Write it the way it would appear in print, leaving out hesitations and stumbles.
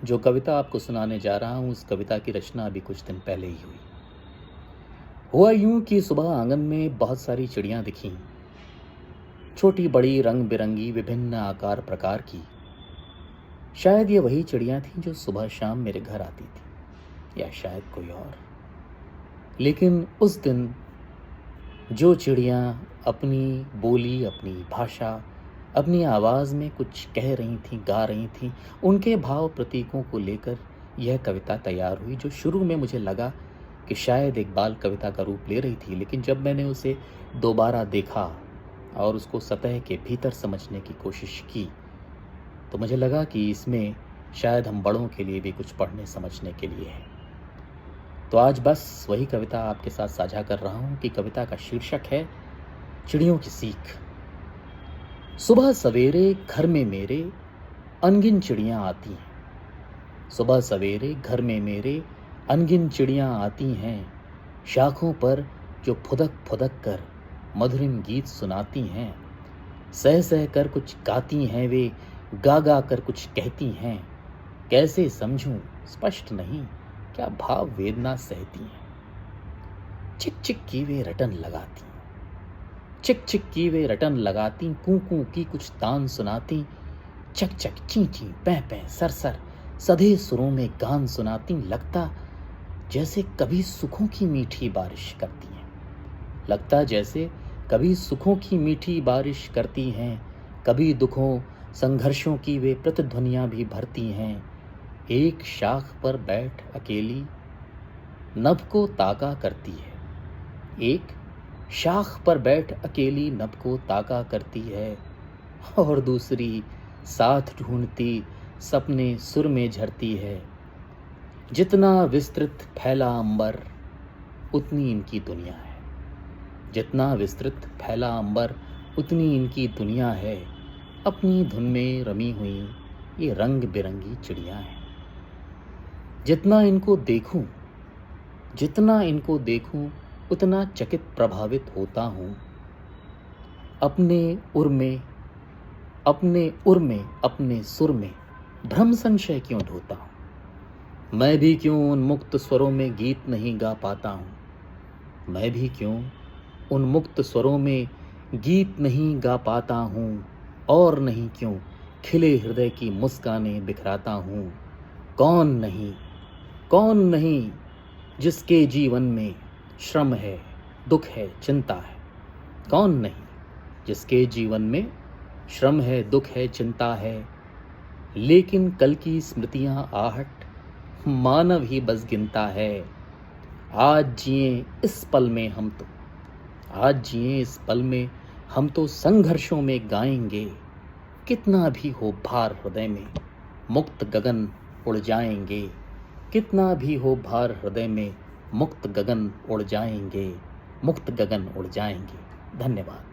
जो कविता आपको सुनाने जा रहा हूँ, उस कविता की रचना अभी कुछ दिन पहले ही हुई। हुआ यूं कि सुबह आंगन में बहुत सारी चिड़ियां दिखीं, छोटी बड़ी रंग बिरंगी विभिन्न आकार प्रकार की। शायद ये वही चिड़ियां थीं जो सुबह शाम मेरे घर आती थी, या शायद कोई और। लेकिन उस दिन जो चिड़ियां अपनी बोली, अपनी भाषा, अपनी आवाज़ में कुछ कह रही थीं, गा रही थीं, उनके भाव प्रतीकों को लेकर यह कविता तैयार हुई, जो शुरू में मुझे लगा कि शायद एक बाल कविता का रूप ले रही थी। लेकिन जब मैंने उसे दोबारा देखा और उसको सतह के भीतर समझने की कोशिश की, तो मुझे लगा कि इसमें शायद हम बड़ों के लिए भी कुछ पढ़ने समझने के लिए है। तो आज बस वही कविता आपके साथ साझा कर रहा हूँ कि कविता का शीर्षक है चिड़ियों की सीख। सुबह सवेरे घर में मेरे अनगिन चिड़ियाँ आती हैं। सुबह सवेरे घर में मेरे अनगिन चिड़ियाँ आती हैं। शाखों पर जो फुदक फुदक कर मधुरिम गीत सुनाती हैं। सह सह कर कुछ गाती हैं वे, गा गा कर कुछ कहती हैं। कैसे समझूं स्पष्ट नहीं, क्या भाव वेदना सहती हैं। चिक चिक की वे रटन लगाती, चिक चिक की वे रटन लगाती, कू कू की कुछ तान सुनाती। चक चक ची ची पै पै सर सर सधे सुरों में गान सुनाती। लगता जैसे कभी सुखों की मीठी बारिश करती हैं। लगता जैसे कभी सुखों की मीठी बारिश करती हैं। कभी दुखों संघर्षों की वे प्रतिध्वनियां भी भरती हैं। एक शाख पर बैठ अकेली नभ को ताका करती है। एक शाख पर बैठ अकेली नभ को ताका करती है। और दूसरी साथ ढूंढती सपने सुर में झरती है। जितना विस्तृत फैला अंबर उतनी इनकी दुनिया है। जितना विस्तृत फैला अंबर उतनी इनकी दुनिया है। अपनी धुन में रमी हुई ये रंग बिरंगी चिड़ियां हैं। जितना इनको देखूं उतना चकित प्रभावित होता हूँ। अपने उर में अपने सुर में भ्रम संशय क्यों ढोता हूँ। मैं भी क्यों उन मुक्त स्वरों में गीत नहीं गा पाता हूँ। मैं भी क्यों उन मुक्त स्वरों में गीत नहीं गा पाता हूँ। और नहीं क्यों खिले हृदय की मुस्कानें बिखराता हूँ। कौन नहीं जिसके जीवन में श्रम है, दुख है, चिंता है। कौन नहीं जिसके जीवन में श्रम है, दुख है, चिंता है। लेकिन कल की स्मृतियां आहट मानव ही बस गिनता है। आज जिए इस पल में हम तो संघर्षों में गाएंगे। कितना भी हो भार हृदय में मुक्त गगन उड़ जाएंगे। कितना भी हो भार हृदय में मुक्त गगन उड़ जाएंगे। धन्यवाद।